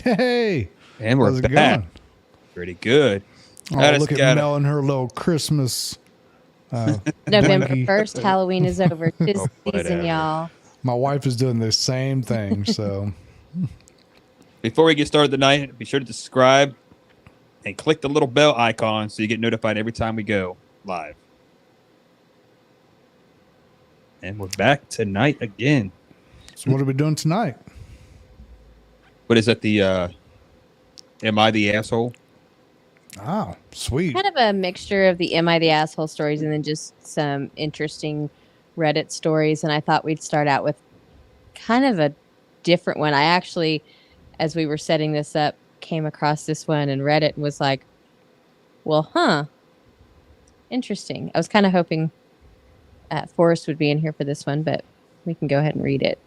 Hey, And we're how's it back. going? Pretty good. Oh, I just look at gotta- Mel and her little Christmas. November blinky. 1st, Halloween is over. 'Tis Oh, the season, whatever. y'all. My wife is doing the same thing. So, Before we get started tonight, be sure to subscribe and click the little bell icon so you get notified every time we go live. And we're back tonight again. so what are we doing tonight? What is that? Am I the asshole? Oh, sweet. Kind of a mixture of the Am I the Asshole stories and then just some interesting Reddit stories. And I thought we'd start out with kind of a different one. I actually, as we were setting this up, came across this one and read it and was like, well, interesting. I was kind of hoping Forrest would be in here for this one, but we can go ahead and read it.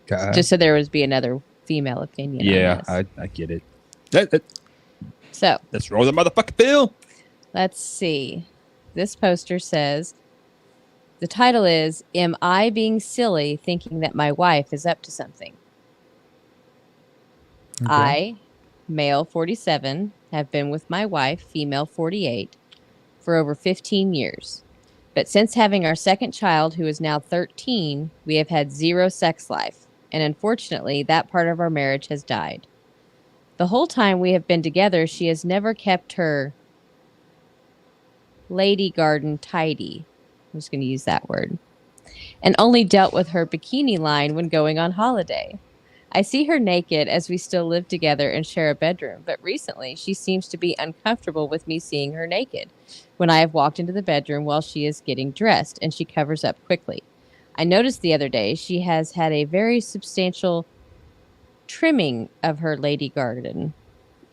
God. Just so there would be another female opinion. Yeah, on this. I get it. So Let's roll the motherfucking bill. let's see. This poster says, the title is, Am I Being Silly Thinking That My Wife is Up to Something? Okay. I, male 47, have been with my wife, female 48, for over 15 years. But since having our second child, who is now 13, we have had zero sex life. And unfortunately, that part of our marriage has died. The whole time we have been together, she has never kept her lady garden tidy. I'm just going to use that word. And only dealt with her bikini line when going on holiday. I see her naked as we still live together and share a bedroom, but recently she seems to be uncomfortable with me seeing her naked when I have walked into the bedroom while she is getting dressed, and she covers up quickly. I noticed the other day she has had a very substantial trimming of her lady garden.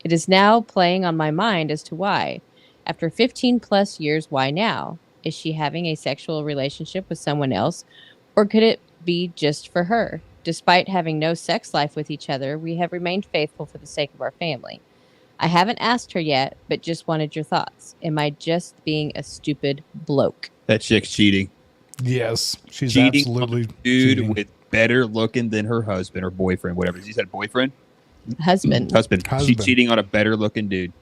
It is now playing on my mind as to why. After 15 plus years, why now? Is she having a sexual relationship with someone else, or could it be just for her? Despite having no sex life with each other, we have remained faithful for the sake of our family. I haven't asked her yet, but just wanted your thoughts. Am I just being a stupid bloke? That chick's cheating. Yes, she's Cheating absolutely on a dude cheating. with better looking than her husband or boyfriend, whatever. You said boyfriend? Husband. Husband. She's Husband. cheating on a better looking dude.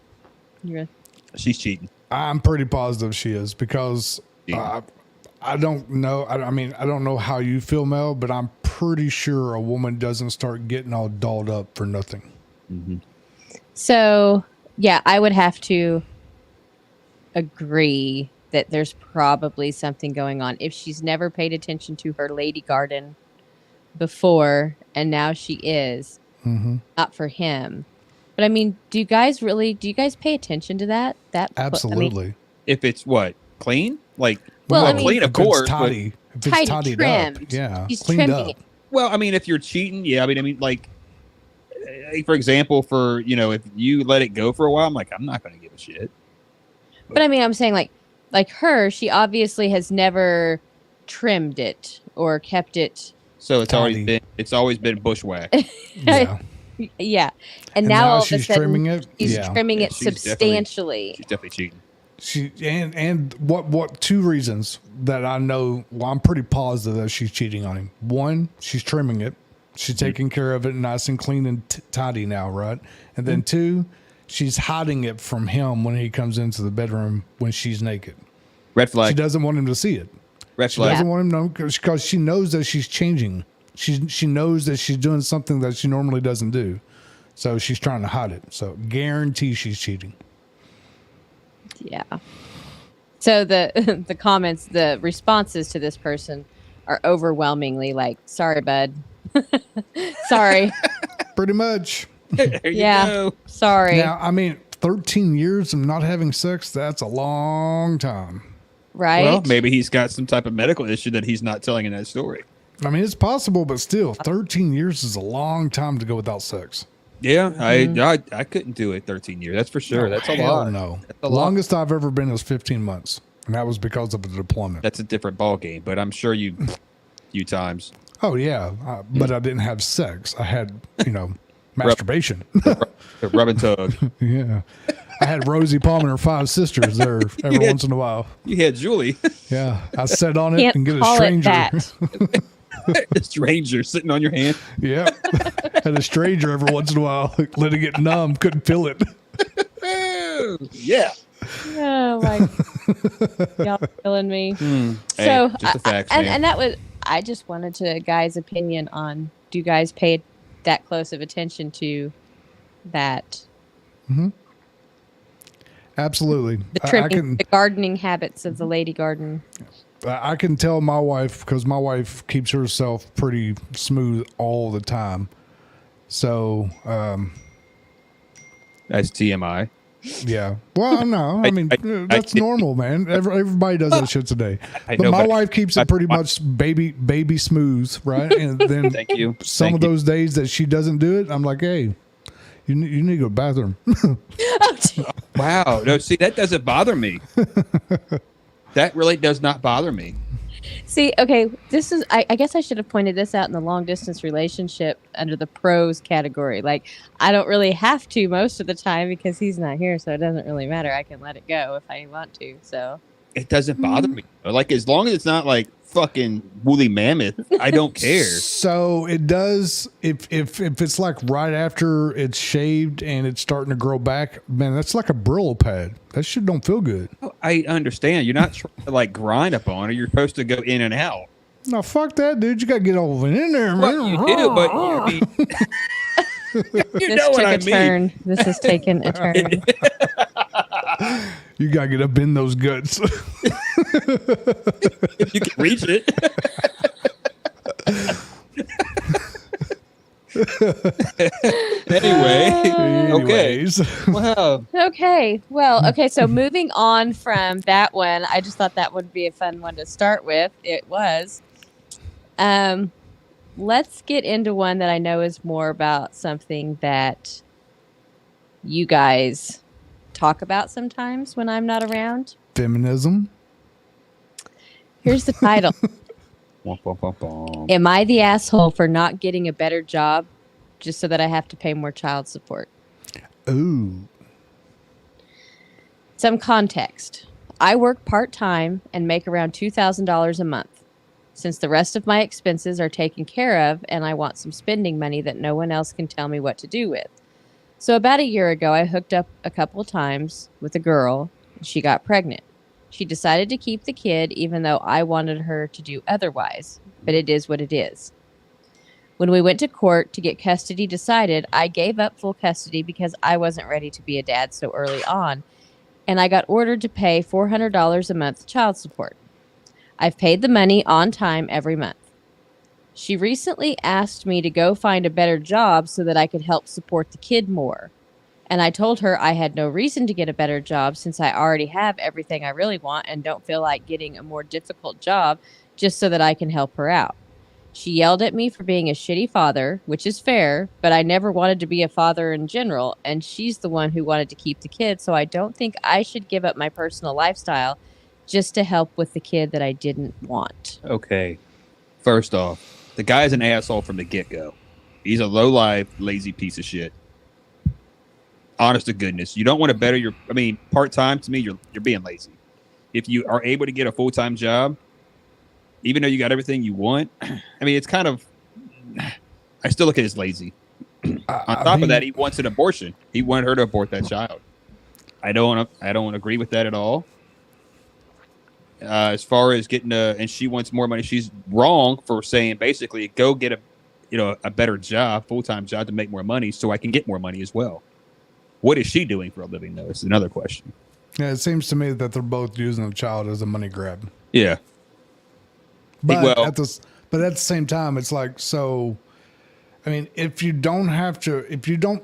You're- She's cheating. I'm pretty positive she is because I don't know. I mean, I don't know how you feel, Mel, but I'm pretty sure a woman doesn't start getting all dolled up for nothing. Mm-hmm. So, yeah, I would have to agree that there's probably something going on. If she's never paid attention to her lady garden before, and now she is, not for him. But I mean, do you guys pay attention to that? Absolutely. I mean, If it's what? Clean? Like, Well, I well, mean- clean, of course. but- If it's Tidy, tidied trimmed. up, yeah, She's cleaned trimming up. it. well, I mean, if you're cheating, yeah. I mean, like, for example, if you let it go for a while, I'm like, I'm not going to give a shit. But I mean, I'm saying like her, she obviously has never trimmed it or kept it. So Tidy. it's always been bushwhack. Yeah, Yeah. And And now now all of a she's sudden, trimming it? she's Yeah. trimming Yeah, it she's substantially. She's definitely cheating. she and what two reasons that I know? Well, I'm pretty positive that she's cheating on him. One, she's trimming it. She's taking care of it nice and clean and tidy now, right? And then two, she's hiding it from him when he comes into the bedroom when she's naked. Red She flag. doesn't want him to see it. Red She flag. doesn't want him to know because she knows that she's changing. She knows that she's doing something that she normally doesn't do. So she's trying to hide it. So guarantee she's cheating. Yeah. So the comments, the responses to this person are overwhelmingly like, sorry, bud. Sorry. Pretty much. There you Yeah. go. Sorry. Now, I mean, 13 years of not having sex, that's a long time. Right? Well, maybe he's got some type of medical issue that he's not telling in that story. I mean, it's possible, but still, 13 years is a long time to go without sex. Yeah, Mm-hmm. I couldn't do it 13 years. That's for sure. That's a Hell lot. no. That's The a lot. longest I've ever been was 15 months, and that was because of the deployment. That's a different ball game, but I'm sure you few times. Oh, yeah, but I didn't have sex. I had, masturbation. The rub and tug. Yeah. I had Rosie Palm and her 5 sisters there every had- once in a while. You had Julie. Yeah. I sat on it Can't and get a call it stranger. that. A stranger sitting on your hand. Yeah. Had a stranger every once in a while. Let it get numb. Couldn't feel it. Yeah. Oh my, y'all killing me. Hey, So, just the facts, and, man. and that was, I just wanted to guys' opinion on, do you guys pay that close of attention to that? Absolutely. The trimming, the gardening habits of the lady garden. I can tell my wife, because my wife keeps herself pretty smooth all the time. So, That's TMI. yeah. Well, no, I mean, that's normal, man. Everybody does that shit today. I But know, my but wife keeps it pretty much baby smooth, right? And then Thank you. some Thank of you. those days that she doesn't do it, I'm like, hey, you need to go to the bathroom. Wow. No, see, that doesn't bother me. That really does not bother me. See, okay, this is, I guess I should have pointed this out in the long distance relationship under the pros category. Like, I don't really have to most of the time because he's not here, so it doesn't really matter. I can let it go if I want to. So It doesn't bother me. Like, as long as it's not like fucking woolly mammoth, I don't care. So it does, if it's like right after it's shaved and it's starting to grow back, man, that's like a Brillo pad. That shit don't feel good. I understand. You're not trying to like grind up on it. You're supposed to go in and out. No, fuck that, dude. You got to get over in there, man. Well, you do, but I mean, you this know took what I a mean. turn. This has taken a turn. You got to get up in those guts. If you can reach it. Anyway, okay. Anyways. Wow. Okay. Well, okay. So moving on from that one, I just thought that would be a fun one to start with. It was. Let's get into one that I know is more about something that you guys talk about sometimes when I'm not around. Feminism. Here's the title. Womp, womp, womp, womp. Am I the asshole for not getting a better job just so that I have to pay more child support? Ooh. Some context. I work part-time and make around $2,000 a month. Since the rest of my expenses are taken care of and I want some spending money that no one else can tell me what to do with. So about a year ago, I hooked up a couple of times with a girl and she got pregnant. She decided to keep the kid even though I wanted her to do otherwise, but it is what it is. When we went to court to get custody decided, I gave up full custody because I wasn't ready to be a dad so early on, and I got ordered to pay $400 a month child support. I've paid the money on time every month. She recently asked me to go find a better job so that I could help support the kid more. And I told her I had no reason to get a better job since I already have everything I really want and don't feel like getting a more difficult job just so that I can help her out. She yelled at me for being a shitty father, which is fair, but I never wanted to be a father in general, and she's the one who wanted to keep the kid, so I don't think I should give up my personal lifestyle just to help with the kid that I didn't want. Okay. First off, the guy's an asshole from the get-go. He's a low-life, lazy piece of shit. Honest to goodness. You don't want to better your... I mean, part-time, to me, you're being lazy. If you are able to get a full-time job, even though you got everything you want, I mean, it's kind of... I still look at it as lazy. On top of that, he wants an abortion. He wanted her to abort that child. I don't agree with that at all. As far as getting and she wants more money, she's wrong for saying basically go get a better job, full-time job to make more money so I can get more money as well. What is she doing for a living though? Is another question. Yeah, it seems to me that they're both using the child as a money grab. Yeah. But at the same time, it's like, so, I mean, if you don't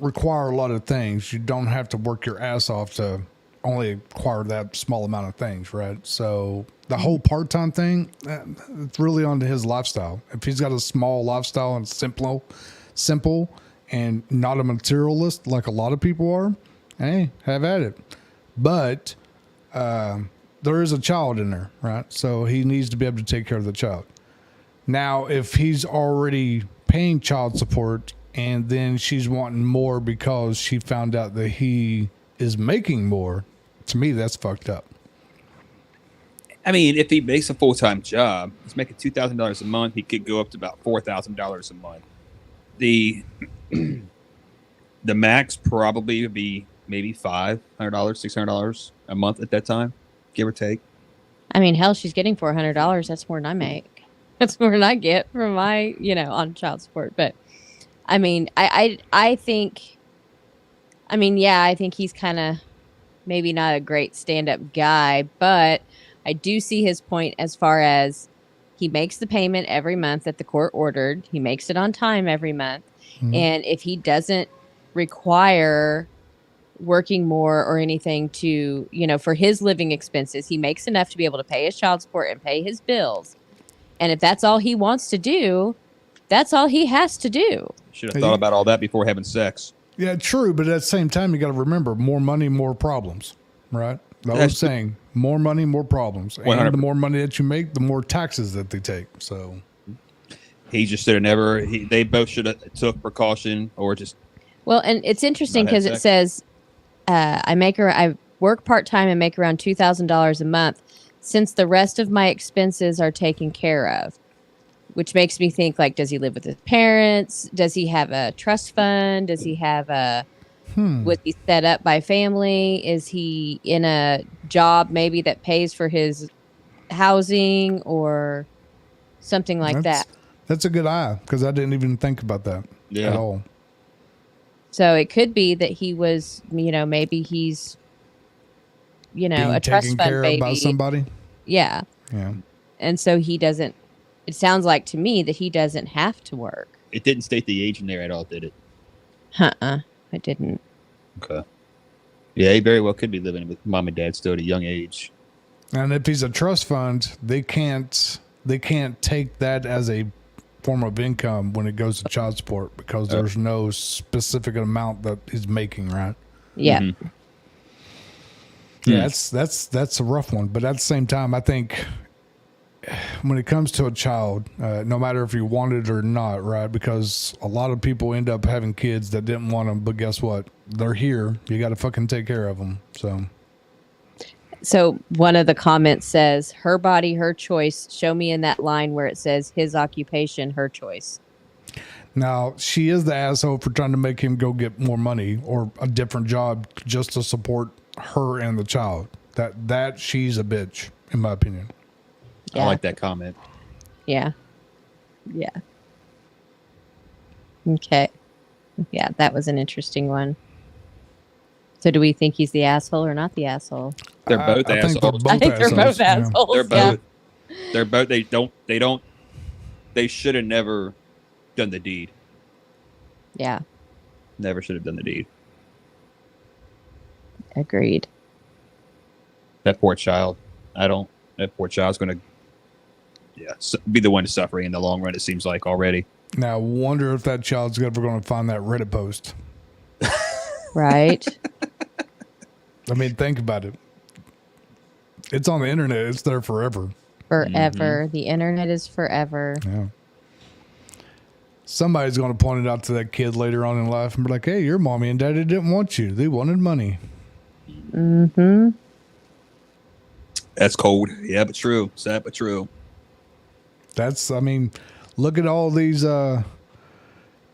require a lot of things, you don't have to work your ass off to only acquire that small amount of things, right? So the whole part-time thing, it's really onto his lifestyle. If he's got a small lifestyle and simple and not a materialist like a lot of people are, hey, have at it. But there is a child in there, right? So he needs to be able to take care of the child. Now, if he's already paying child support and then she's wanting more because she found out that he is making more, to me, that's fucked up. I mean, if he makes a full-time job, he's making $2,000 a month. He could go up to about $4,000 a month. The the max probably would be maybe $500, $600 a month at that time, give or take. I mean, hell, she's getting $400. That's more than I make. That's more than I get from my, on child support. But I mean, I think, yeah, I think he's kind of maybe not a great stand-up guy, but I do see his point as far as he makes the payment every month that the court ordered. He makes it on time every month. Mm-hmm. And if he doesn't require working more or anything to, for his living expenses, he makes enough to be able to pay his child support and pay his bills. And if that's all he wants to do, that's all he has to do. Should have thought about all that before having sex. Yeah, true. But at the same time, you got to remember, more money, more problems, right? That's what I'm saying. More money, more problems. 100%. And the more money that you make, the more taxes that they take. So he just should have never. They both should have took precaution or just. Well, and it's interesting because it says, I work part time and make around $2,000 a month, since the rest of my expenses are taken care of. Which makes me think, like, does he live with his parents? Does he have a trust fund? Does he have was he set up by family? Is he in a job maybe that pays for his housing or something like that? That's a good eye, because I didn't even think about that at all. So it could be that he was, maybe he's, a trust fund baby by somebody. Yeah. Yeah. And so he doesn't. It sounds like to me that he doesn't have to work. It didn't state the age in there at all, did it? I didn't. Okay. Yeah, he very well could be living with mom and dad still at a young age. And if he's a trust fund, they can't take that as a form of income when it goes to child support, because there's no specific amount that he's making, right? Yeah. Mm-hmm. Yeah, that's a rough one. But at the same time, I think when it comes to a child, no matter if you want it or not, right? Because a lot of people end up having kids that didn't want them, but guess what? They're here. You got to fucking take care of them. So one of the comments says, "Her body, her choice. Show me in that line where it says his occupation, her choice." Now, she is the asshole for trying to make him go get more money or a different job just to support her and the child. That she's a bitch, in my opinion. Yeah. I like that comment. Yeah. Yeah. Okay. Yeah, that was an interesting one. So do we think he's the asshole or not the asshole? They're both assholes. I think they're both assholes. They're both. Yeah. They're both. They should have never done the deed. Yeah. Never should have done the deed. Agreed. That poor child. That poor child's going to be the one suffering in the long run, it seems like already. Now, wonder if that child's ever going to find that Reddit post. Right. I mean, think about it. It's on the internet. It's there forever. Forever. Mm-hmm. The internet is forever. Yeah. Somebody's going to point it out to that kid later on in life and be like, hey, your mommy and daddy didn't want you. They wanted money. Mm-hmm. That's cold. Yeah, but true. Sad, but true. Look at all these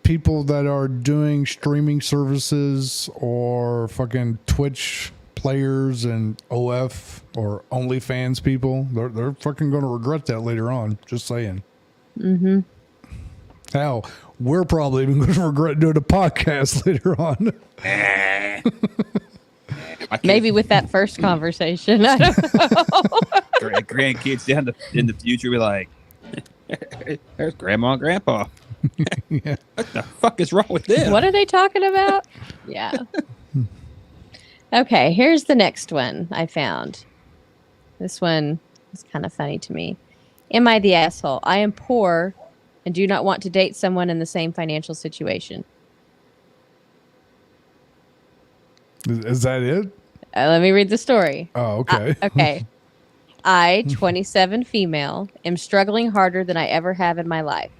people that are doing streaming services or fucking Twitch players and OF or OnlyFans people. They're fucking going to regret that later on. Just saying. Mm-hmm. Hell, we're probably even going to regret doing a podcast later on. Maybe with that first conversation. I don't know. Grandkids down in the future be like, there's grandma and grandpa. Yeah. What the fuck is wrong with them? What are they talking about? Yeah. Okay, here's the next one I found. This one is kind of funny to me. Am I the asshole? I am poor and do not want to date someone in the same financial situation. Is that it? Let me read the story. Oh, okay. Okay. I, 27 female, am struggling harder than I ever have in my life.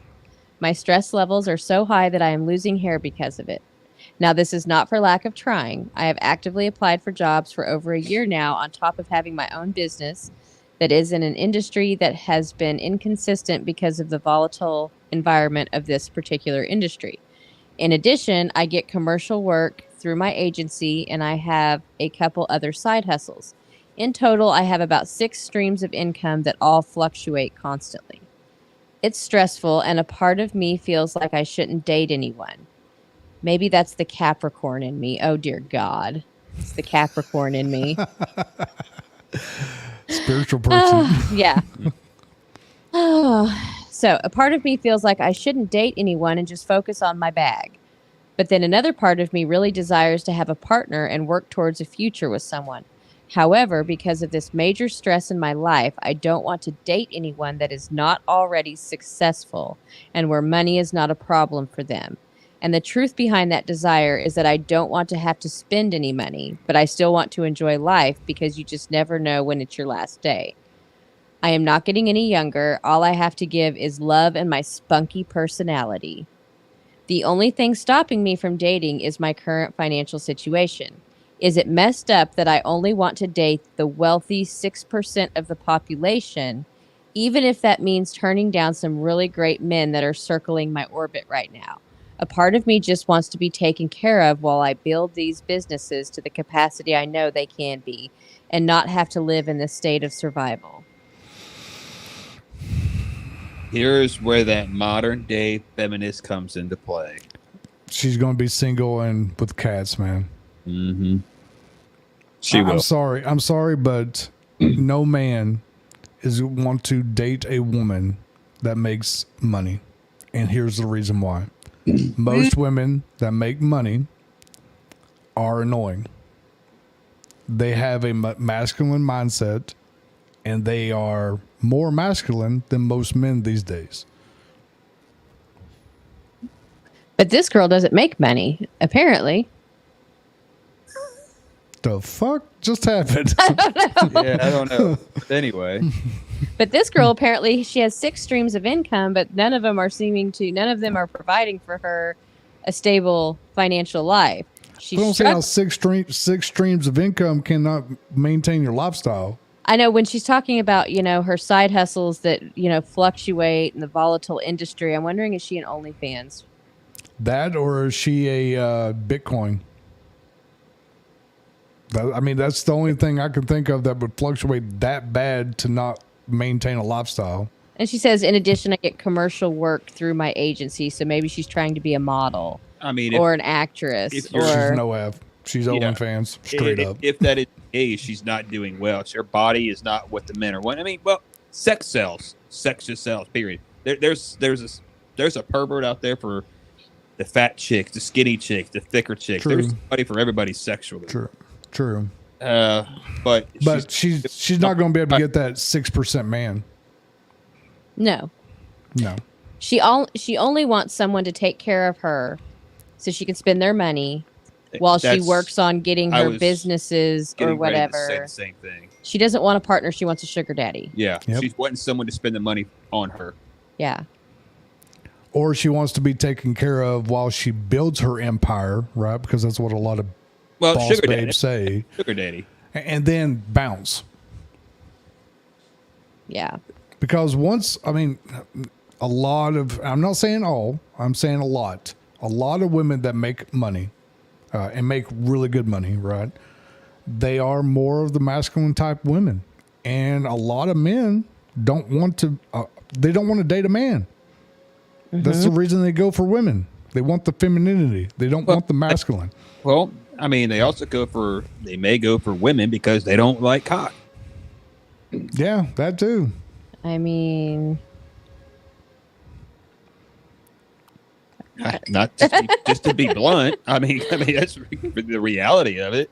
My stress levels are so high that I am losing hair because of it. Now, this is not for lack of trying. I have actively applied for jobs for over a year now on top of having my own business. that is in an industry that has been inconsistent because of the volatile environment of this particular industry. In addition, I get commercial work through my agency and I have a couple other side hustles. In total, I have about 6 streams of income that all fluctuate constantly. It's stressful, and a part of me feels like I shouldn't date anyone. Maybe that's the Capricorn in me. Oh, dear God. It's the Capricorn in me. Spiritual person. Yeah. So a part of me feels like I shouldn't date anyone and just focus on my bag. But then another part of me really desires to have a partner and work towards a future with someone. However, because of this major stress in my life, I don't want to date anyone that is not already successful and where money is not a problem for them. And the truth behind that desire is that I don't want to have to spend any money, but I still want to enjoy life because you just never know when it's your last day. I am not getting any younger. All I have to give is love and my spunky personality. The only thing stopping me from dating is my current financial situation. Is it messed up that I only want to date the wealthy 6% of the population, even if that means turning down some really great men that are circling my orbit right now? A part of me just wants to be taken care of while I build these businesses to the capacity I know they can be and not have to live in this state of survival. Here's where that modern day feminist comes into play. She's going to be single and with cats, man. Mm-hmm. She will. I'm sorry, but no man is want to date a woman that makes money. And here's the reason why. Most women that make money are annoying. They have a masculine mindset, and they are more masculine than most men these days. But this girl doesn't make money, apparently. The fuck just happened? Yeah, I don't know. Anyway. But this girl, apparently, she has 6 streams of income, but none of them are providing for her a stable financial life. I don't see how six streams of income cannot maintain your lifestyle. I know when she's talking about, her side hustles that, fluctuate in the volatile industry, I'm wondering, is she an OnlyFans? That, or is she a Bitcoin? That's the only thing I can think of that would fluctuate that bad to not maintain a lifestyle. And she says, in addition, I get commercial work through my agency, so maybe she's trying to be a model or an actress. She's no F. She's OnlyFans, straight up. If that is the case, she's not doing well. Her body is not what the men are wanting. Sex sells. Sex just sells, period. There's a pervert out there for the fat chicks, the skinny chicks, the thicker chicks. True. There's somebody for everybody sexually. True. But she's not going to be able to get that 6% man. No. She only wants someone to take care of her so she can spend their money while she works on getting her businesses or whatever. Say the same thing. She doesn't want a partner. She wants a sugar daddy. Yeah. Yep. She's wanting someone to spend the money on her. Yeah. Or she wants to be taken care of while she builds her empire, right? Because that's what a lot of boss babes say. Sugar daddy. And then bounce. Yeah. Because I'm not saying all, I'm saying a lot of women that make money and make really good money, right? They are more of the masculine type women. And a lot of men don't want to date a man. Mm-hmm. That's the reason they go for women. They want the femininity. They don't want the masculine. Well, they may go for women because they don't like cock. Yeah, that too. Not just to be blunt. That's the reality of it.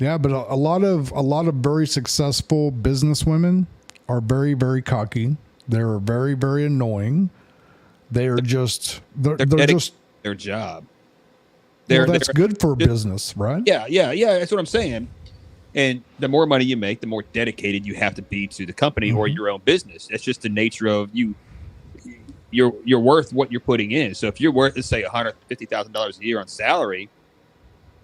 Yeah, but a lot of very successful business women are very, very cocky. They're very, very annoying. They're just their job. That's good for business, right? Yeah. That's what I'm saying. And the more money you make, the more dedicated you have to be to the company or your own business. That's just the nature of you. You're worth what you're putting in. So if you're worth, let's say, $150,000 a year on salary,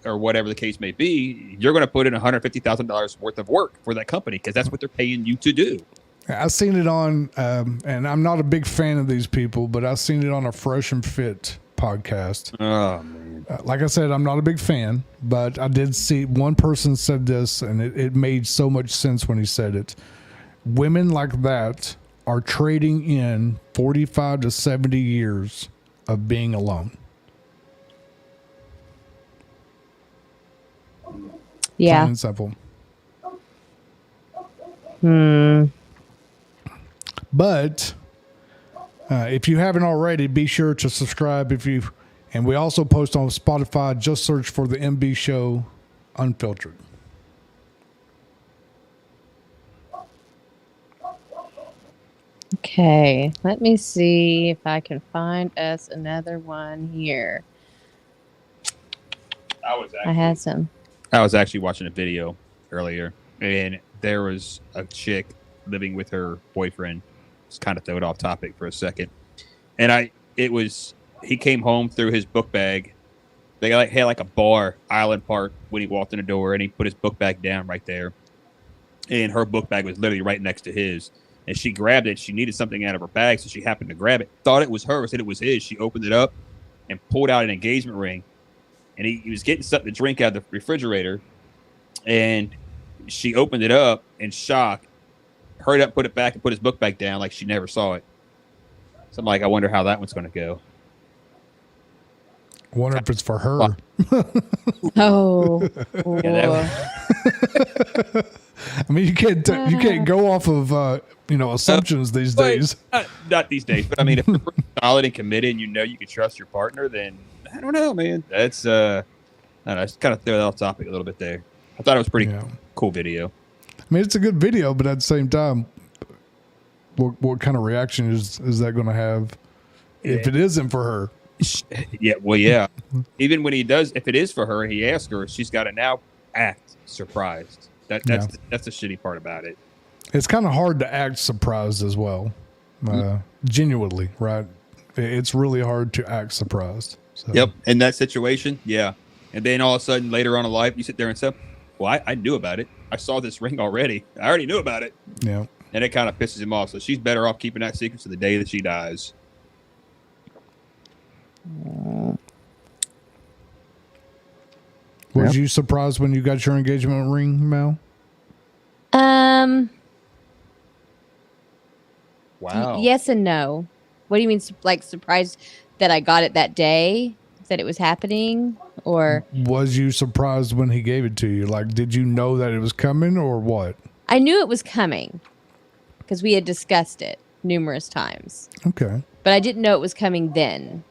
or whatever the case may be, you're going to put in $150,000 worth of work for that company because that's what they're paying you to do. I've seen it on, and I'm not a big fan of these people, but I've seen it on a Fresh and Fit podcast. Oh, man. Like I said, I'm not a big fan, but I did see one person said this, and it made so much sense when he said it. Women like that are trading in 45 to 70 years of being alone. Yeah. Plain and simple. But if you haven't already, be sure to subscribe. And we also post on Spotify. Just search for the MB Show Unfiltered. Okay, let me see if I can find us another one here. I had some. I was actually watching a video earlier, and there was a chick living with her boyfriend. Just kind of throw it off topic for a second. And he came home through his book bag. They had like a bar, Island Park, when he walked in the door, and he put his book bag down right there. And her book bag was literally right next to his. And she grabbed it. She needed something out of her bag, so she happened to grab it. Thought it was hers, said it was his. She opened it up and pulled out an engagement ring. And he was getting something to drink out of the refrigerator. And she opened it up in shock, hurried up, put it back, and put his book back down like she never saw it. So I'm like, I wonder how that one's going to go. I wonder if it's for her. Oh. I mean, you can't go off of assumptions these days. Not these days, but I mean, if you're pretty solid and committed, and you can trust your partner, then I don't know, man. That's I don't know, just kind of throw that off topic a little bit there. I thought it was pretty cool video. I mean, it's a good video, but at the same time, what kind of reaction is that going to have if it isn't for her? Yeah, well, yeah. Even when he does, if it is for her, he asks her, she's got to now act surprised. That's the shitty part about it. It's kind of hard to act surprised as well. Genuinely, right? It's really hard to act surprised. So. Yep. In that situation, yeah. And then all of a sudden, later on in life, you sit there and say, well, I knew about it. I saw this ring already. I already knew about it. Yeah. And it kind of pisses him off. So she's better off keeping that secret to the day that she dies. Was you surprised when you got your engagement ring, Mel? Wow. Yes and no. What do you mean, like surprised that I got it that day? That it was happening? Or was you surprised when he gave it to you? Like, did you know that it was coming or what? I knew it was coming because we had discussed it numerous times. Okay. But I didn't know it was coming then.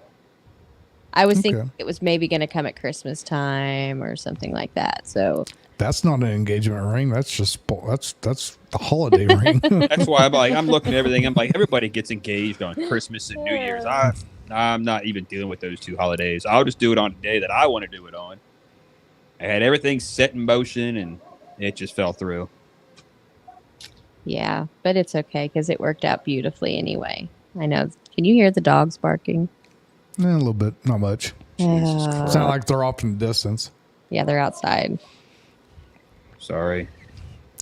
I was thinking it was maybe going to come at Christmas time or something like that. So that's not an engagement ring. That's just that's the holiday ring. That's why I'm looking at everything. I'm like, everybody gets engaged on Christmas and New Year's. I'm not even dealing with those two holidays. I'll just do it on the day that I want to do it on. I had everything set in motion, and it just fell through. Yeah, but it's okay because it worked out beautifully anyway. I know. Can you hear the dogs barking? A little bit, not much. It's not like they're off in the distance. Yeah, they're outside. Sorry.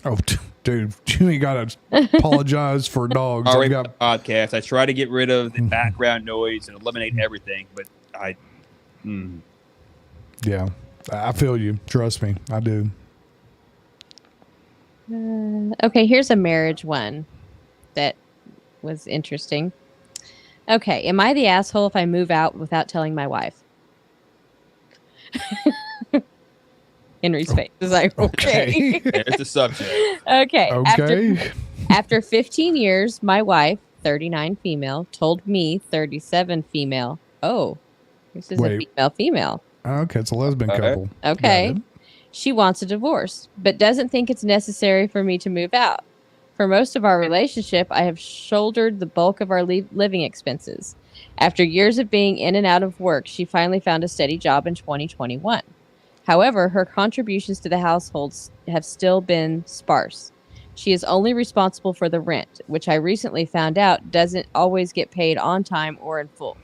Oh, dude, you ain't got to apologize for dogs. Sorry, podcast. I try to get rid of the background noise and eliminate everything, but Yeah, I feel you. Trust me, I do. Okay, here's a marriage one that was interesting. Okay, am I the asshole if I move out without telling my wife? Henry's face is like, okay. There's the subject. Okay. After 15 years, my wife, 39 female, told me, 37 female. Oh, this is a female. Okay, it's a lesbian couple. Okay. She wants a divorce, but doesn't think it's necessary for me to move out. For most of our relationship, I have shouldered the bulk of our living expenses. After years of being in and out of work, she finally found a steady job in 2021. However, her contributions to the household have still been sparse. She is only responsible for the rent, which I recently found out doesn't always get paid on time or in full.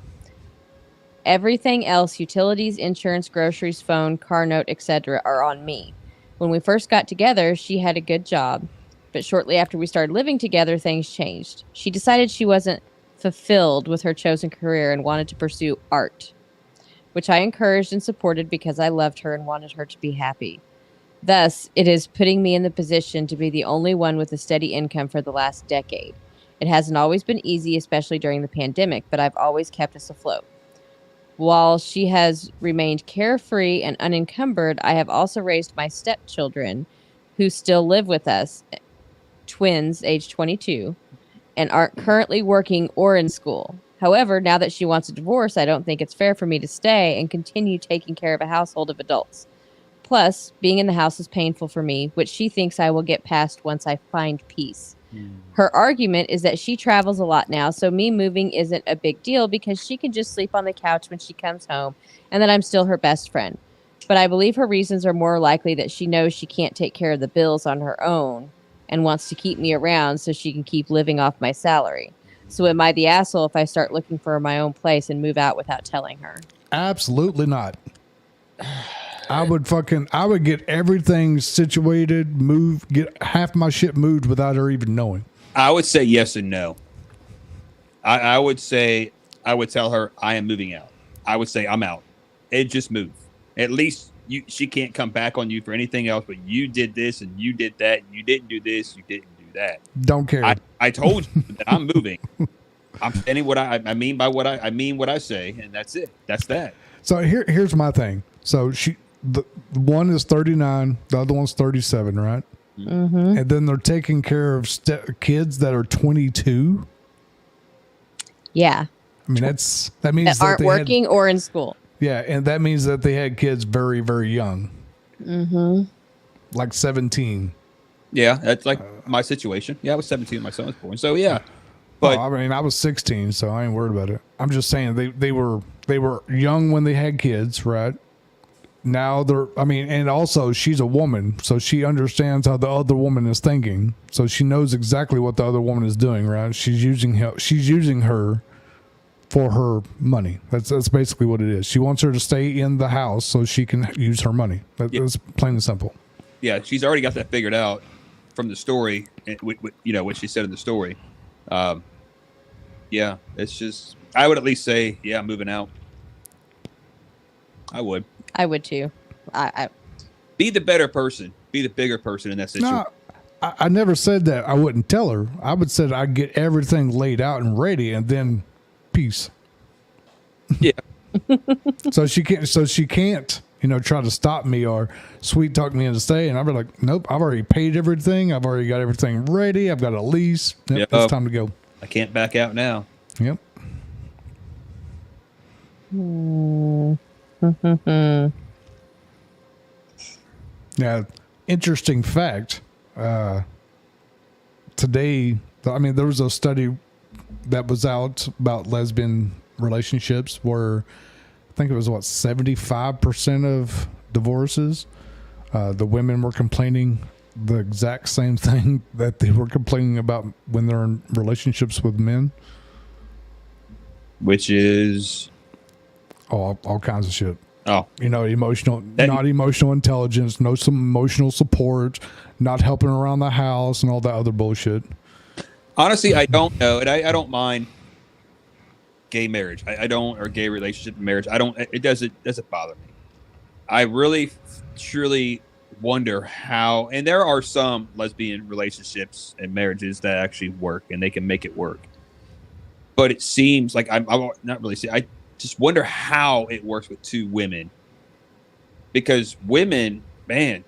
Everything else, utilities, insurance, groceries, phone, car note, etc., are on me. When we first got together, she had a good job, but shortly after we started living together, things changed. She decided she wasn't fulfilled with her chosen career and wanted to pursue art, which I encouraged and supported because I loved her and wanted her to be happy. Thus, it is putting me in the position to be the only one with a steady income for the last decade. It hasn't always been easy, especially during the pandemic, but I've always kept us afloat. While she has remained carefree and unencumbered, I have also raised my stepchildren who still live with us, twins, age 22, and aren't currently working or in school. However, now that she wants a divorce, I don't think it's fair for me to stay and continue taking care of a household of adults. Plus, being in the house is painful for me, which she thinks I will get past once I find peace. Her argument is that she travels a lot now, so me moving isn't a big deal because she can just sleep on the couch when she comes home and that I'm still her best friend. But I believe her reasons are more likely that she knows she can't take care of the bills on her own and wants to keep me around so she can keep living off my salary. So am I the asshole if I start looking for my own place and move out without telling her? Absolutely not. I would get everything situated, get half my shit moved without her even knowing. I would say yes and no. I would say, I would tell her I am moving out. I would say I'm out. And just move. At least she can't come back on you for anything else, but you did this and you did that. And you didn't do this. You didn't do that. Don't care. I told you that I'm moving. I'm saying what I mean by what I mean what I say, and that's it. That's that. So here's my thing. So the one is 39, the other one's 37, right? Mm-hmm. And then they're taking care of kids that are 22. Yeah. I mean, that means That aren't working or in school. Yeah, and that means that they had kids very, very young. Mm-hmm. Like 17. Yeah, that's like my situation. Yeah, I was 17 when my son was born. So yeah. But I mean, I was 16, so I ain't worried about it. I'm just saying they were young when they had kids, right? Now and also she's a woman, so she understands how the other woman is thinking. So she knows exactly what the other woman is doing, right? She's using her for her money. That's basically what it is. She wants her to stay in the house so she can use her money. That's plain and simple. Yeah, she's already got that figured out from the story, what she said in the story. Yeah, it's just, I would at least say, yeah, I'm moving out. I would. I would too. I be the better person. Be the bigger person in that situation. No, I never said that I wouldn't tell her. I would said I'd get everything laid out and ready, and then peace. Yeah. So she can't, try to stop me or sweet talk me into staying. And I'd be like, nope, I've already paid everything. I've already got everything ready. I've got a lease. Yep, it's time to go. I can't back out now. Yep. Now, interesting fact. Today, there was a study that was out about lesbian relationships where I think it was 75% of divorces. The women were complaining the exact same thing that they were complaining about when they're in relationships with men. Which is all kinds of shit. Oh, not emotional intelligence, no some emotional support, not helping around the house, and all that other bullshit. Honestly, I don't know, and I don't mind gay marriage. I don't, or gay relationship marriage. I don't. It doesn't bother me. I really, truly wonder how. And there are some lesbian relationships and marriages that actually work, and they can make it work. But it seems like I'm not really. I just wonder how it works with two women, because women, man,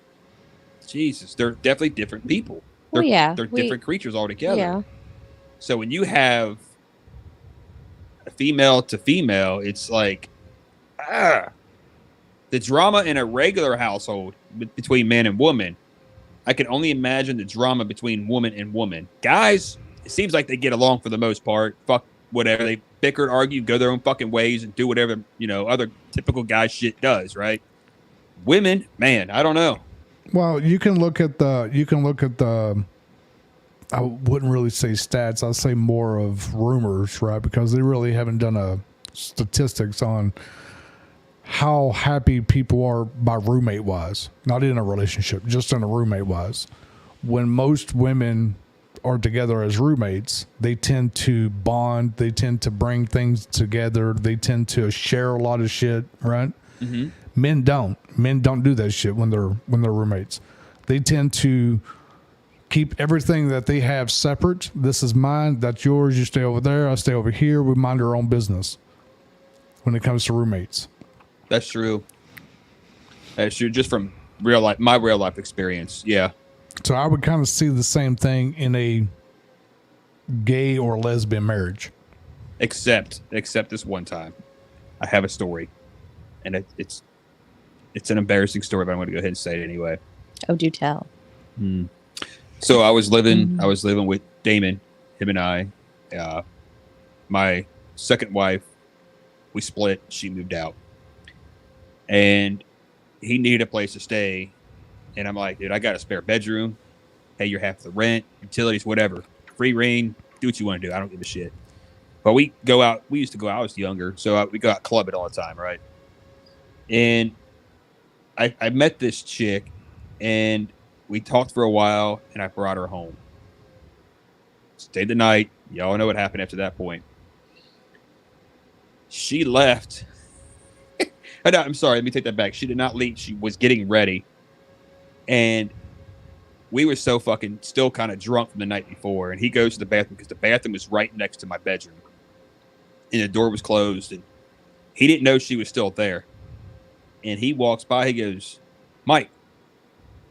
Jesus, they're definitely different people. They're different creatures altogether. Yeah. So when you have a female to female, it's like the drama in a regular household between man and woman. I can only imagine the drama between woman and woman. Guys, it seems like they get along for the most part. Fuck whatever, they bicker, argue, go their own fucking ways, and do whatever other typical guy shit does. Right? Women, man, I don't know. Well, you can look at the. I wouldn't really say stats. I'd say more of rumors, right? Because they really haven't done a statistics on how happy people are by roommate wise, not in a relationship, just in a roommate wise. When most women are together as roommates, they tend to bond, they tend to bring things together, they tend to share a lot of shit, right? Mm-hmm. Men don't do that shit when they're roommates. They tend to keep everything that they have separate. This is mine, that's yours, you stay over there, I stay over here. We mind our own business when it comes to roommates. That's true. That's true. Just from my real life experience. Yeah. So I would kind of see the same thing in a gay or lesbian marriage. Except this one time, I have a story, and it's an embarrassing story, but I'm going to go ahead and say it anyway. Oh, do tell. So I was living with Damon, him and I, my second wife. We split. She moved out, and he needed a place to stay. And I'm like, dude, I got a spare bedroom. Pay your half of the rent, utilities, whatever. Free reign. Do what you want to do. I don't give a shit. But we go out. We used to go out. I was younger, so we go out clubbing all the time, right? And I met this chick, and we talked for a while, and I brought her home. Stayed the night. Y'all know what happened after that point. She left. No, I'm sorry. Let me take that back. She did not leave. She was getting ready. And we were so fucking still kind of drunk from the night before. And he goes to the bathroom because the bathroom was right next to my bedroom. And the door was closed. And he didn't know she was still there. And he walks by. He goes, Mike,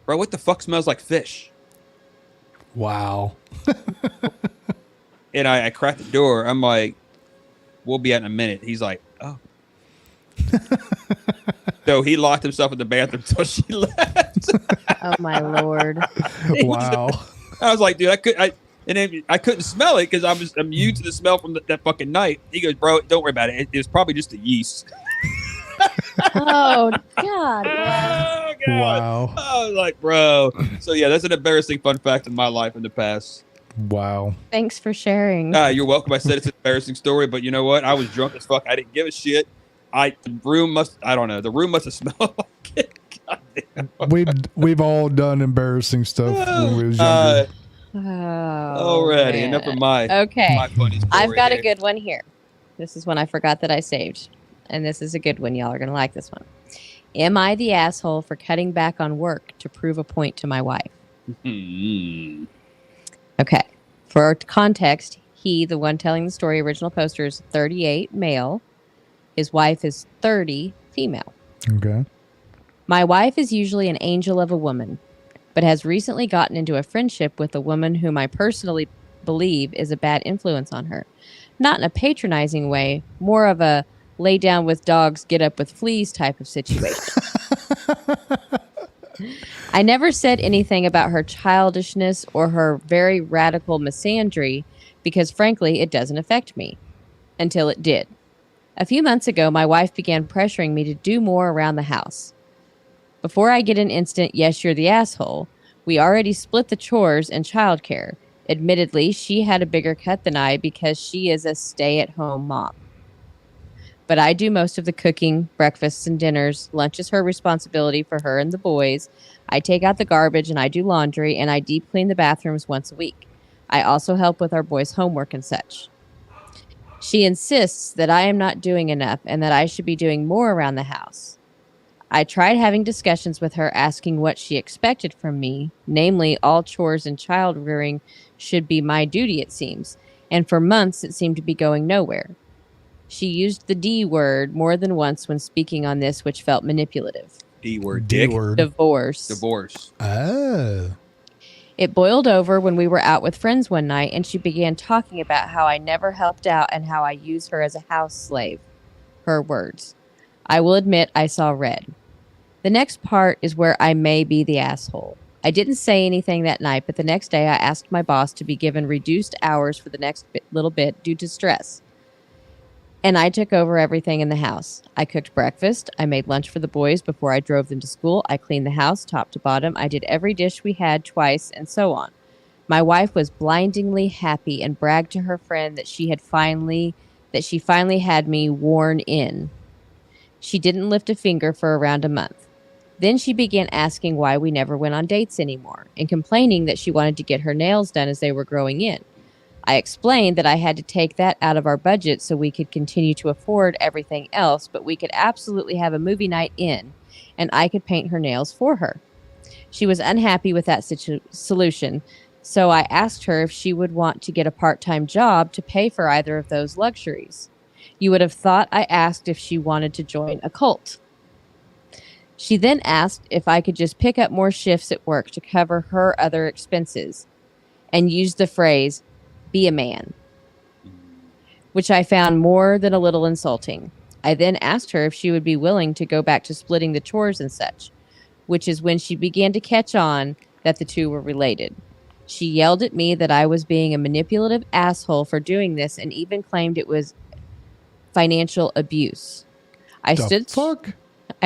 bro, what the fuck smells like fish? Wow. And I cracked the door. I'm like, we'll be out in a minute. He's like, oh. So he locked himself in the bathroom until she left. Oh my Lord. Wow. I was like, dude, I couldn't smell it because I'm immune to the smell from that fucking night. He goes, bro, don't worry about it. It was probably just the yeast. Oh God. Oh, God. Wow. I was like, bro. So yeah, that's an embarrassing fun fact in my life in the past. Wow. Thanks for sharing. You're welcome. I said it's an embarrassing story, but you know what? I was drunk as fuck. I didn't give a shit. The room must have smelled like it. Goddamn. We've all done embarrassing stuff when we was younger. Alrighty, man. enough of my funny story. I've got here. a good one here. This is one I forgot that I saved. And this is a good one. Y'all are going to like this one. Am I the asshole for cutting back on work to prove a point to my wife? Okay. For context, he, the one telling the story, original poster, is 38, male. His wife is 30, female. Okay. My wife is usually an angel of a woman, but has recently gotten into a friendship with a woman whom I personally believe is a bad influence on her. Not in a patronizing way, more of a lay down with dogs, get up with fleas type of situation. I never said anything about her childishness or her very radical misandry because, frankly, it doesn't affect me. Until it did. A few months ago, my wife began pressuring me to do more around the house. Before I get an instant, yes, you're the asshole, we already split the chores and childcare. Admittedly, she had a bigger cut than I because she is a stay-at-home mom. But I do most of the cooking, breakfasts and dinners. Lunch is her responsibility for her and the boys. I take out the garbage and I do laundry and I deep clean the bathrooms once a week. I also help with our boys' homework and such. She insists that I am not doing enough and that I should be doing more around the house. I tried having discussions with her asking what she expected from me, namely all chores and child rearing should be my duty, it seems, and for months it seemed to be going nowhere. She used the D word more than once when speaking on this, which felt manipulative. D word. D word. Divorce. Oh. It boiled over when we were out with friends one night, and she began talking about how I never helped out and how I use her as a house slave. Her words. I will admit I saw red. The next part is where I may be the asshole. I didn't say anything that night, but the next day I asked my boss to be given reduced hours for the next little bit due to stress. And I took over everything in the house. I cooked breakfast. I made lunch for the boys before I drove them to school. I cleaned the house top to bottom. I did every dish we had twice and so on. My wife was blindingly happy and bragged to her friend that she had finally that she finally had me worn in. She didn't lift a finger for around a month. Then she began asking why we never went on dates anymore and complaining that she wanted to get her nails done as they were growing in. I explained that I had to take that out of our budget so we could continue to afford everything else, but we could absolutely have a movie night in, and I could paint her nails for her. She was unhappy with that solution, so I asked her if she would want to get a part-time job to pay for either of those luxuries. You would have thought I asked if she wanted to join a cult. She then asked if I could just pick up more shifts at work to cover her other expenses and used the phrase, be a man, which I found more than a little insulting. I then asked her if she would be willing to go back to splitting the chores and such, which is when she began to catch on that the two were related. She yelled at me that I was being a manipulative asshole for doing this and even claimed it was financial abuse. I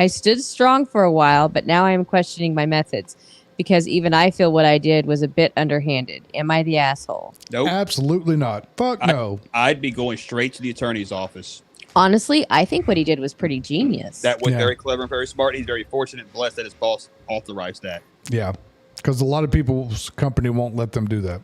stood strong for a while, but now I am questioning my methods because even I feel what I did was a bit underhanded. Am I the asshole? Nope. Absolutely not. Fuck no. I'd be going straight to the attorney's office. Honestly, I think what he did was pretty genius. That was very clever and very smart. He's very fortunate and blessed that his boss authorized that. Yeah, because a lot of people's company won't let them do that.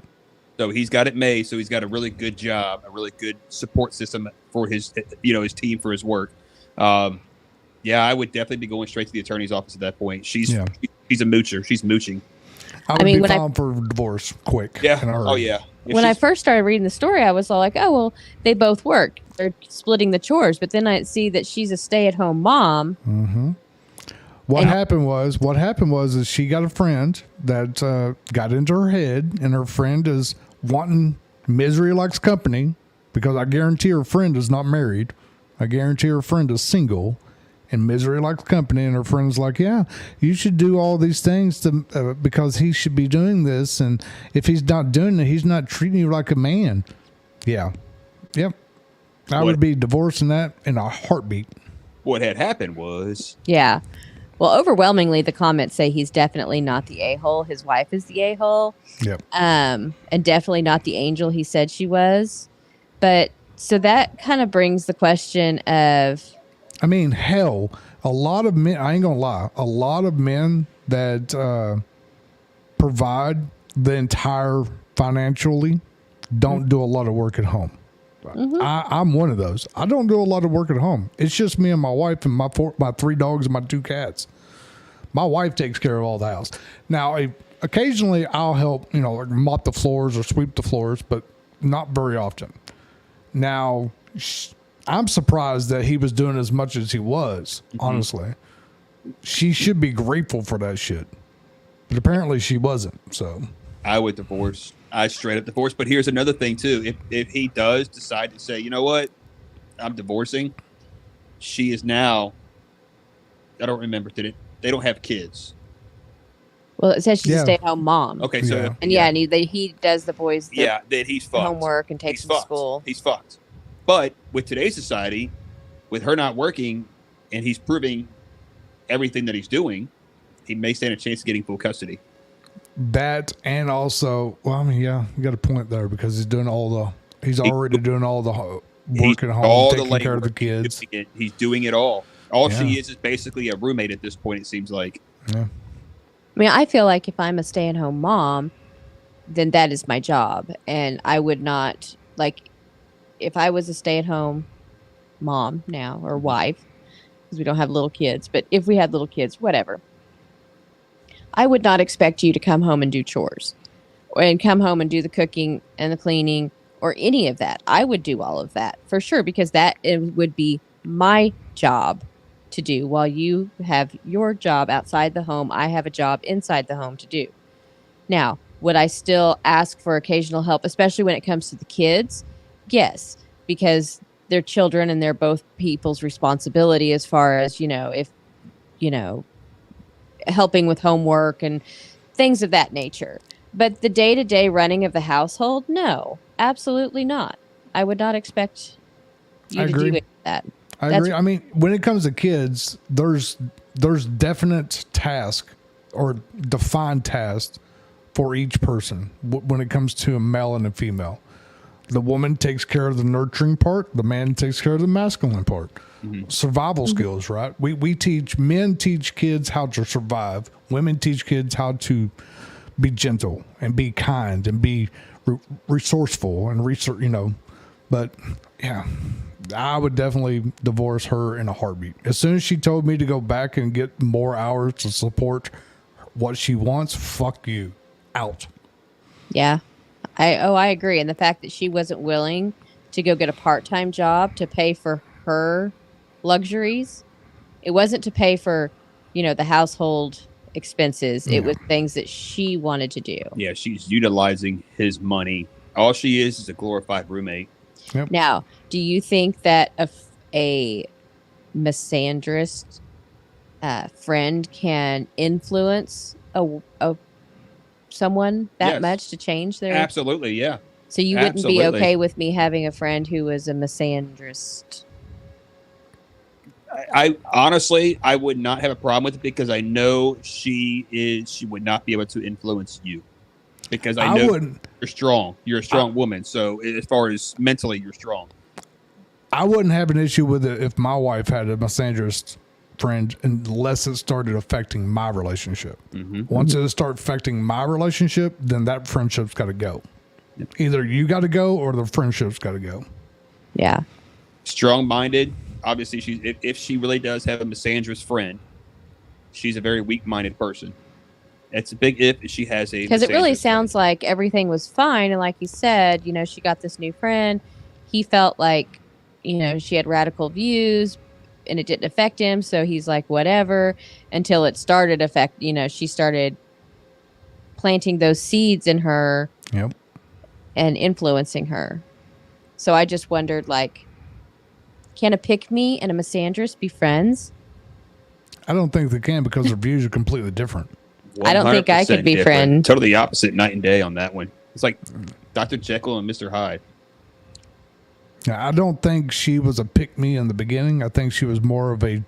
So he's got it made. So he's got a really good job, a really good support system for his, his team, for his work. Yeah, I would definitely be going straight to the attorney's office at that point. She's a moocher. She's mooching. I would be filing for divorce quick. Yeah. Oh, yeah. When I first started reading the story, I was all like, oh, well, they both work. They're splitting the chores. But then I see that she's a stay-at-home mom. Mm-hmm. What happened was is she got a friend that got into her head, and her friend is wanting misery likes company, because I guarantee her friend is not married. I guarantee her friend is single. And misery likes company, and her friend's like, yeah, you should do all these things to because he should be doing this, and if he's not doing it, he's not treating you like a man. Yeah. Yep. I would be divorcing that in a heartbeat. What had happened was... Yeah. Well, overwhelmingly, the comments say he's definitely not the a-hole. His wife is the a-hole. Yep. And definitely not the angel he said she was. But so that kind of brings the question of... I mean, hell, a lot of men, I ain't gonna lie, a lot of men that provide the entire financially don't do a lot of work at home. Mm-hmm. I'm one of those. I don't do a lot of work at home. It's just me and my wife and my 3 dogs and my 2 cats. My wife takes care of all the house. Now, occasionally I'll help, like mop the floors or sweep the floors, but not very often. Now, I'm surprised that he was doing as much as he was, honestly. She should be grateful for that shit. But apparently she wasn't, so. I would divorce. I straight up divorce. But here's another thing, too. If he does decide to say, you know what, I'm divorcing, she is now, I don't remember, they don't have kids. Well, it says she's a stay-at-home mom. Okay, so. And and he does the boys' then he's fucked. Homework and takes them to school. He's fucked. But with today's society, with her not working and he's proving everything that he's doing, he may stand a chance of getting full custody. That, and also, well, I mean, yeah, you got a point there, because he's already doing all the work at home, taking care of the kids. He's doing it all. All she is basically a roommate at this point, it seems like. Yeah. I mean, I feel like if I'm a stay-at-home mom, then that is my job. And I would not, like... If I was a stay-at-home mom now, or wife, because we don't have little kids, but if we had little kids, whatever, I would not expect you to come home and do chores and come home and do the cooking and the cleaning or any of that. I would do all of that for sure, because that would be my job to do while you have your job outside the home. I have a job inside the home to do. Now, would I still ask for occasional help, especially when it comes to the kids? Yes, because they're children and they're both people's responsibility as far as, if, helping with homework and things of that nature. But the day-to-day running of the household, no, absolutely not. I would not expect you to do any of that. I agree. I mean, when it comes to kids, there's definite task or defined tasks for each person when it comes to a male and a female. The woman takes care of the nurturing part. The man takes care of the masculine part. Survival skills, right? Men teach kids how to survive. Women teach kids how to be gentle and be kind and be resourceful and research, but yeah, I would definitely divorce her in a heartbeat. As soon as she told me to go back and get more hours to support what she wants, fuck you, out. Yeah. I agree. And the fact that she wasn't willing to go get a part-time job to pay for her luxuries, it wasn't to pay for, the household expenses. It was things that she wanted to do. Yeah, she's utilizing his money. All she is a glorified roommate. Yep. Now, do you think that a misandrist friend can influence someone that much to change their... Absolutely, yeah. So you wouldn't be okay with me having a friend who was a misandrist? I honestly, I would not have a problem with it because I know she would not be able to influence you because I know you're strong. You're a strong woman. So as far as mentally, you're strong. I wouldn't have an issue with it if my wife had a misandrist friend unless it started affecting my relationship. Once it starts affecting my relationship, then that friendship's got to go. Either you got to go or the friendship's got to go. Yeah. Strong-minded. Obviously, if she really does have a misandrist friend, she's a very weak-minded person. It's a big if she has a... Because it really sounds like everything was fine. And like you said, she got this new friend. He felt like, she had radical views and it didn't affect him. So he's like, whatever, until it started she started planting those seeds in her and influencing her. So I just wondered, can a pick-me and a misandrist be friends? I don't think they can because their views are completely different. I don't think I could be friends. Totally opposite night and day on that one. It's like Dr. Jekyll and Mr. Hyde. I don't think she was a pick-me in the beginning. I think she was more of a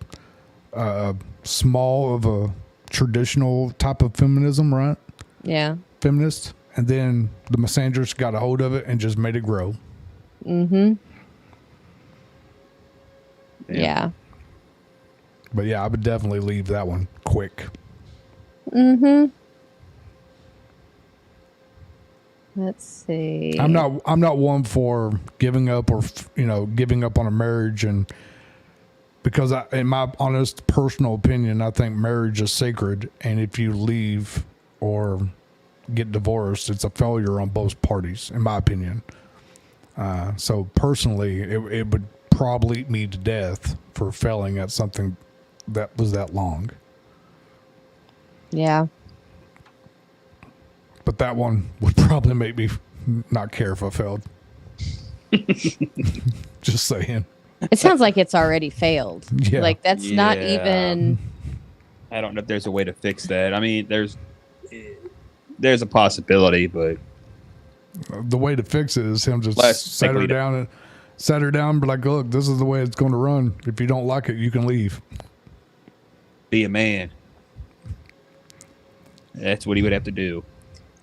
small of a traditional type of feminism, right? Yeah. Feminist. And then the misandrist got a hold of it and just made it grow. Yeah. But yeah, I would definitely leave that one quick. Let's see. I'm not one for giving up or giving up on a marriage, and because in my honest personal opinion, I think marriage is sacred, and if you leave or get divorced, it's a failure on both parties, in my opinion. So personally, it would probably eat me to death for failing at something that was that long. Yeah. But that one would probably make me not care if I failed. Just saying. It sounds like it's already failed. Yeah. That's not even... I don't know if there's a way to fix that. I mean, there's a possibility, but... The way to fix it is him just set her down and be like, look, this is the way it's going to run. If you don't like it, you can leave. Be a man. That's what he would have to do.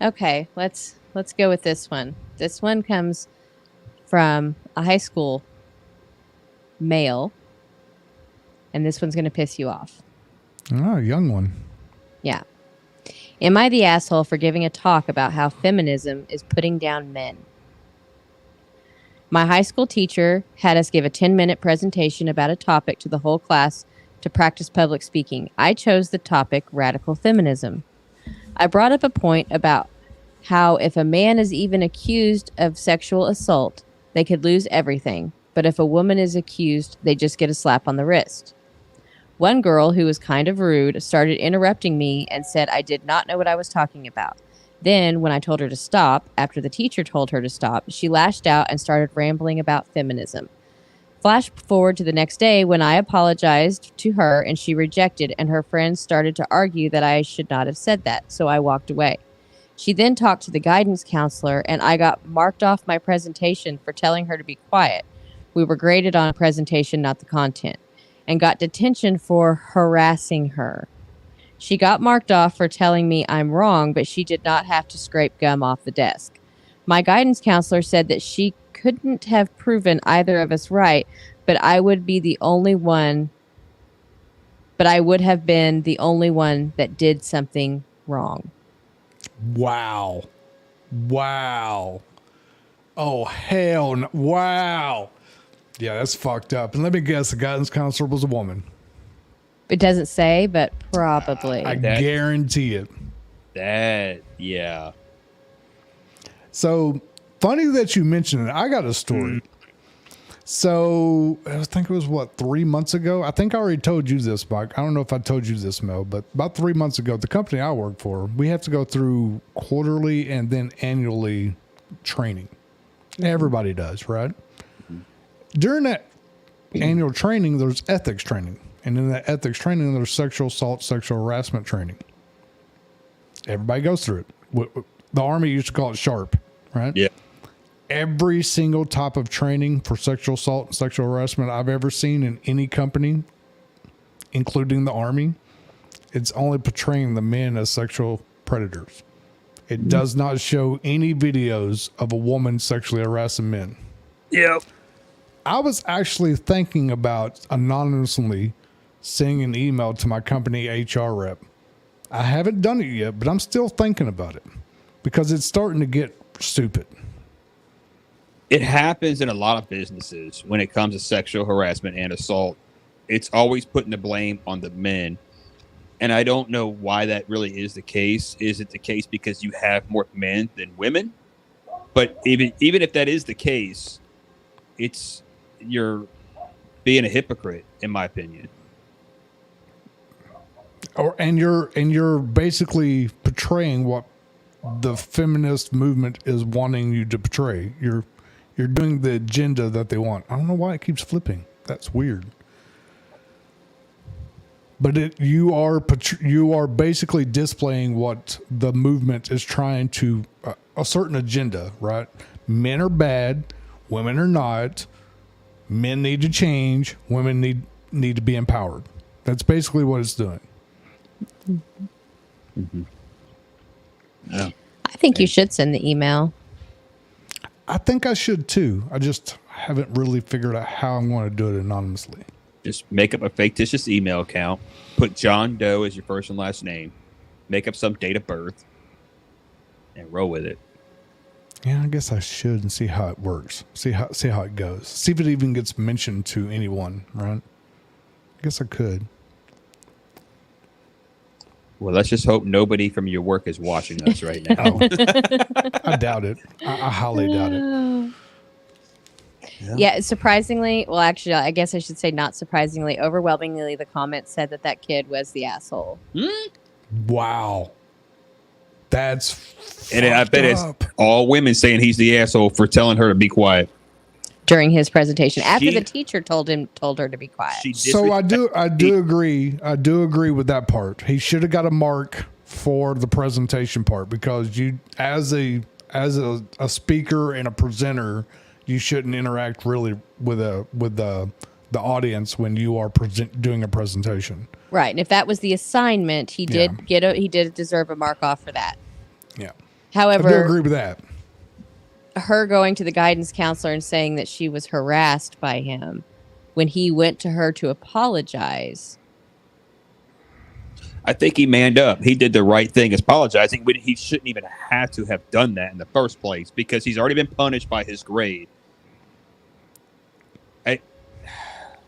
Okay, let's go with this one. This one comes from a high school male, and this one's going to piss you off. Oh, a young one. Yeah. Am I the asshole for giving a talk about how feminism is putting down men? My high school teacher had us give a 10-minute presentation about a topic to the whole class to practice public speaking. I chose the topic radical feminism. I brought up a point about how if a man is even accused of sexual assault, they could lose everything. But if a woman is accused, they just get a slap on the wrist. One girl, who was kind of rude, started interrupting me and said I did not know what I was talking about. Then, when I told her to stop, after the teacher told her to stop, she lashed out and started rambling about feminism. Flash forward to the next day when I apologized to her and she rejected, and her friends started to argue that I should not have said that, so I walked away. She then talked to the guidance counselor, and I got marked off my presentation for telling her to be quiet. We were graded on a presentation, not the content, and got detention for harassing her. She got marked off for telling me I'm wrong, but she did not have to scrape gum off the desk. My guidance counselor said that she couldn't have proven either of us right, but I would be the only one. But I would have been the only one that did something wrong. Wow. Wow. Oh, hell no. Wow. Yeah, that's fucked up. And let me guess, the guidance counselor was a woman. It doesn't say, but probably. I guarantee it. Yeah. So funny that you mentioned it. I got a story. So I think it was 3 months ago. I think I already told you this, Mike. I don't know if I told you this, Mel, but about 3 months ago, the company I work for, we have to go through quarterly and then annually training. Everybody does, right? During that annual training, there's ethics training. And in that ethics training, there's sexual assault, sexual harassment training. Everybody goes through it. The Army used to call it SHARP, right? Yeah. Every single type of training for sexual assault and sexual harassment I've ever seen in any company, including the Army, it's only portraying the men as sexual predators. It does not show any videos of a woman sexually harassing men. Yep. I was actually thinking about anonymously sending an email to my company HR rep. I haven't done it yet, but I'm still thinking about it because it's starting to get stupid. It happens in a lot of businesses when it comes to sexual harassment and assault. It's always putting the blame on the men. And I don't know why that really is the case. Is it the case because you have more men than women? But even if that is the case, you're being a hypocrite, in my opinion. And you're basically portraying what the feminist movement is wanting you to portray. You're doing the agenda that they want. I don't know why it keeps flipping. That's weird. But you are basically displaying what the movement is trying to a certain agenda, right? Men are bad, women are not. Men need to change. Women need to be empowered. That's basically what it's doing. Mm-hmm. Yeah. I think you should send the email. I think I should too. I just haven't really figured out how I'm going to do it anonymously. Just make up a fictitious email account, put John Doe as your first and last name, make up some date of birth, and roll with it. Yeah, I guess I should and see how it works. See how it goes. See if it even gets mentioned to anyone, right? I guess I could. Well, let's just hope nobody from your work is watching us right now. Oh, I doubt it. I highly doubt it. Yeah, surprisingly, well, actually, I guess I should say not surprisingly, overwhelmingly, the comments said that kid was the asshole. Wow. That's and I bet it's all women saying he's the asshole for telling her to be quiet during his presentation after the teacher told her to be quiet. So I do agree. I do agree with that part. He should have got a mark for the presentation part because you, as a speaker and a presenter, you shouldn't interact really with the audience when you are doing a presentation. Right, and if that was the assignment, he did deserve a mark off for that. Yeah. However, I do agree with that. Her going to the guidance counselor and saying that she was harassed by him when he went to her to apologize. I think he manned up. He did the right thing, is apologizing, but he shouldn't even have to have done that in the first place because he's already been punished by his grade.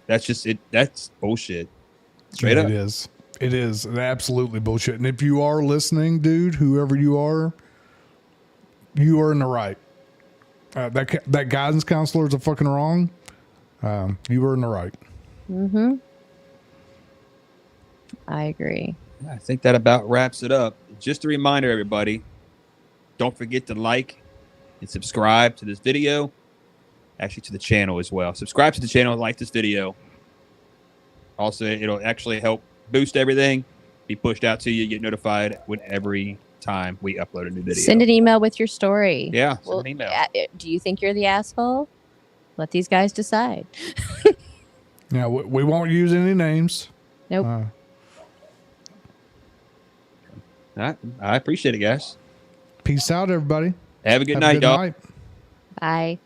That's just it. That's bullshit. Straight up. It is. It is absolutely bullshit. And if you are listening, dude, whoever you are in the right. That guidance counselor is a fucking wrong. You were in the right. Mm-hmm. I agree. I think that about wraps it up. Just a reminder, everybody, don't forget to like and subscribe to this video. Actually, to the channel as well. Subscribe to the channel, like this video. Also, it'll actually help boost everything, be pushed out to you, get notified when every time we upload a new video. Send an email with your story. Yeah, send an email. Do you think you're the asshole? Let these guys decide. Yeah, we won't use any names. Nope. I appreciate it, guys. Peace out, everybody. Have a good night, y'all. Bye.